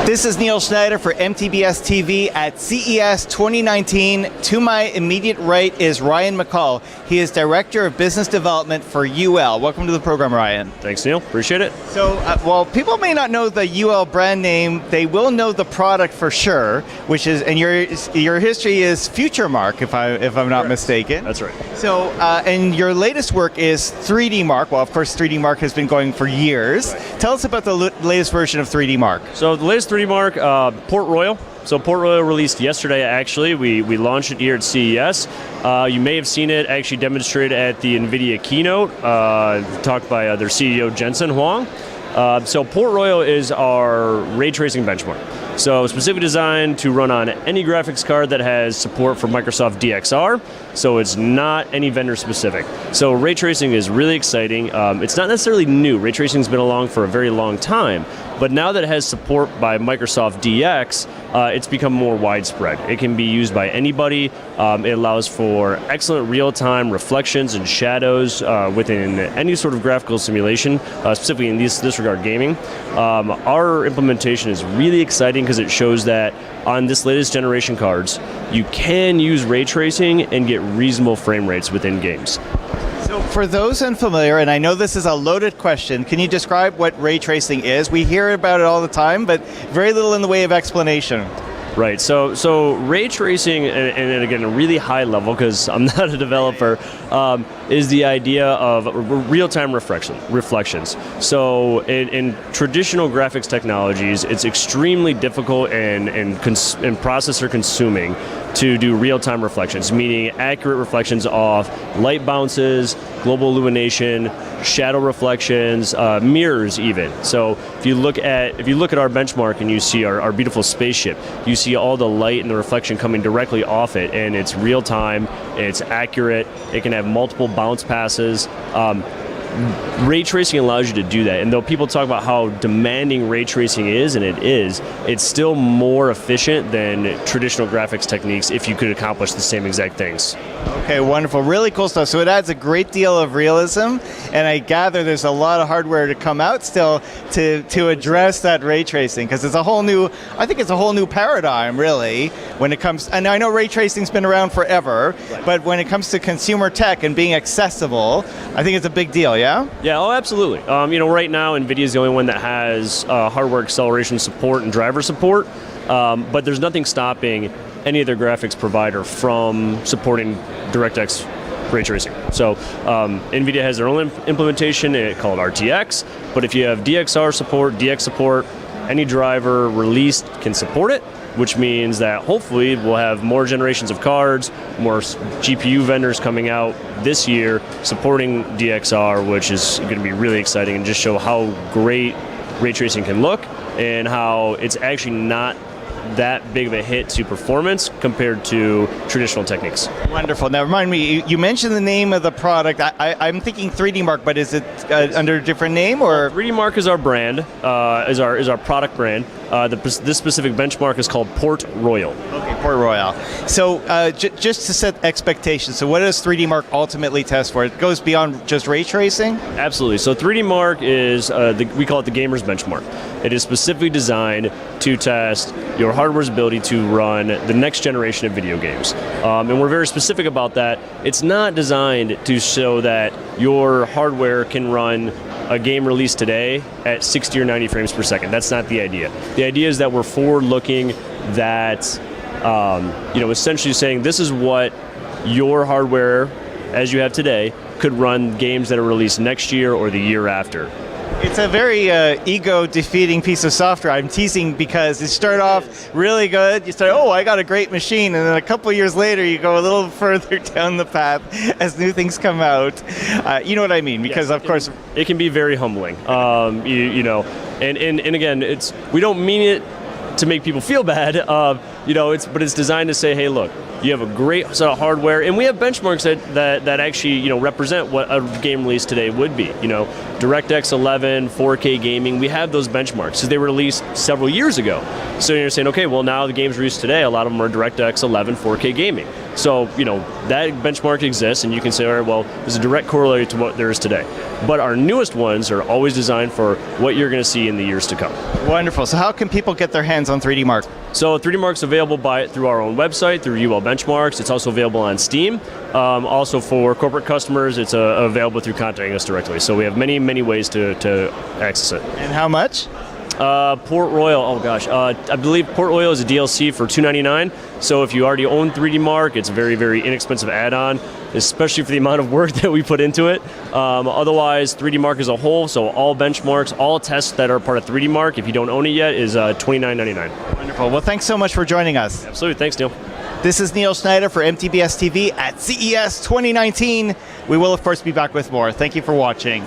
This is Neil Schneider for MTBS-TV at CES 2019. To my immediate right is Ryan McCall. He is Director of Business Development for UL. Welcome to the program, Ryan. Thanks, Neil. Appreciate it. So, while people may not know the UL brand name, they will know the product for sure, which is, and your history is Futuremark, if I'm not mistaken. That's right. So, and your latest work is 3D Mark. Well, of course, 3D Mark has been going for years. Right. Tell us about the latest version of 3D Mark. So the latest 3D Mark, Port Royal. So Port Royal released yesterday, actually. We launched it here at CES. You may have seen it actually demonstrated at the NVIDIA keynote, talked by their CEO, Jensen Huang. So Port Royal is our ray tracing benchmark. So specifically designed to run on any graphics card that has support for Microsoft DXR, so it's not any vendor specific. So ray tracing is really exciting. It's not necessarily new. Ray tracing's been along for a very long time, but now that it has support by Microsoft DX, it's become more widespread. It can be used by anybody. It allows for excellent real-time reflections and shadows within any sort of graphical simulation, specifically in this regard, gaming. Our implementation is really exciting because it shows that on this latest generation cards, you can use ray tracing and get reasonable frame rates within games. So for those unfamiliar, and I know this is a loaded question, can you describe what ray tracing is? We hear about it all the time, but very little in the way of explanation. Right, so ray tracing, and again, a really high level, because I'm not a developer, is the idea of real-time reflections. So in traditional graphics technologies, it's extremely difficult and processor consuming to do real-time reflections, meaning accurate reflections of light bounces, global illumination, shadow reflections, mirrors even. So if you look at our benchmark and you see our beautiful spaceship, you see all the light and the reflection coming directly off it, and it's real time, it's accurate, it can have multiple bounce passes. Ray tracing allows you to do that, and though people talk about how demanding ray tracing is, and it is, it's still more efficient than traditional graphics techniques if you could accomplish the same exact things. Okay, wonderful. Really cool stuff. So it adds a great deal of realism, and I gather there's a lot of hardware to come out still to address that ray tracing, because it's a whole new, I think it's a whole new paradigm, really, when it comes, and I know ray tracing's been around forever, right, but when it comes to consumer tech and being accessible, I think it's a big deal, yeah? Yeah, oh, absolutely. Right now, NVIDIA is the only one that has hardware acceleration support and driver support, but there's nothing stopping any other graphics provider from supporting DirectX ray tracing. So NVIDIA has their own implementation called RTX, but if you have DXR support, DX support, any driver released can support it, which means that hopefully we'll have more generations of cards, more GPU vendors coming out this year supporting DXR, which is going to be really exciting and just show how great ray tracing can look and how it's actually not that big of a hit to performance compared to traditional techniques. Wonderful. Now remind me, you mentioned the name of the product. I'm thinking 3D Mark, but is it under a different name, or? 3D Mark is our brand, is our product brand. This specific benchmark is called Port Royal. Okay, Port Royal. So just to set expectations, so what does 3D Mark ultimately test for? It goes beyond just ray tracing? Absolutely. So 3D Mark is, we call it the gamer's benchmark. It is specifically designed to test your hardware's ability to run the next generation of video games. And we're very specific about that. It's not designed to show that your hardware can run a game released today at 60 or 90 frames per second. That's not the idea. The idea is that we're forward-looking, that essentially saying this is what your hardware, as you have today, could run games that are released next year or the year after. It's a very ego-defeating piece of software. I'm teasing because you start off really good. You start, oh, I got a great machine, and then a couple of years later, you go a little further down the path as new things come out. You know what I mean? Because yes, of course, it can be very humbling. And again, we don't mean it to make people feel bad. But it's designed to say, hey, look, you have a great set of hardware, and we have benchmarks that actually represent what a game release today would be. DirectX 11, 4K gaming, we have those benchmarks. So they were released several years ago. So you're saying, okay, well now the games released today, a lot of them are DirectX 11, 4K gaming. So, that benchmark exists, and you can say, all right, well, there's a direct corollary to what there is today. But our newest ones are always designed for what you're going to see in the years to come. Wonderful. So how can people get their hands on 3D Mark? So 3D Mark's available through our own website, through UL Benchmarks. It's also available on Steam. Also for corporate customers, it's available through contacting us directly. So we have many, many ways to access it. And how much? Port Royal, oh gosh, I believe Port Royal is a DLC for $2.99. So if you already own 3D Mark, it's a very, very inexpensive add-on, especially for the amount of work that we put into it. Otherwise, 3D Mark as a whole, so all benchmarks, all tests that are part of 3D Mark, if you don't own it yet, is $29.99. Wonderful. Well, thanks so much for joining us. Absolutely. Thanks, Neil. This is Neil Schneider for MTBS-TV at CES 2019. We will, of course, be back with more. Thank you for watching.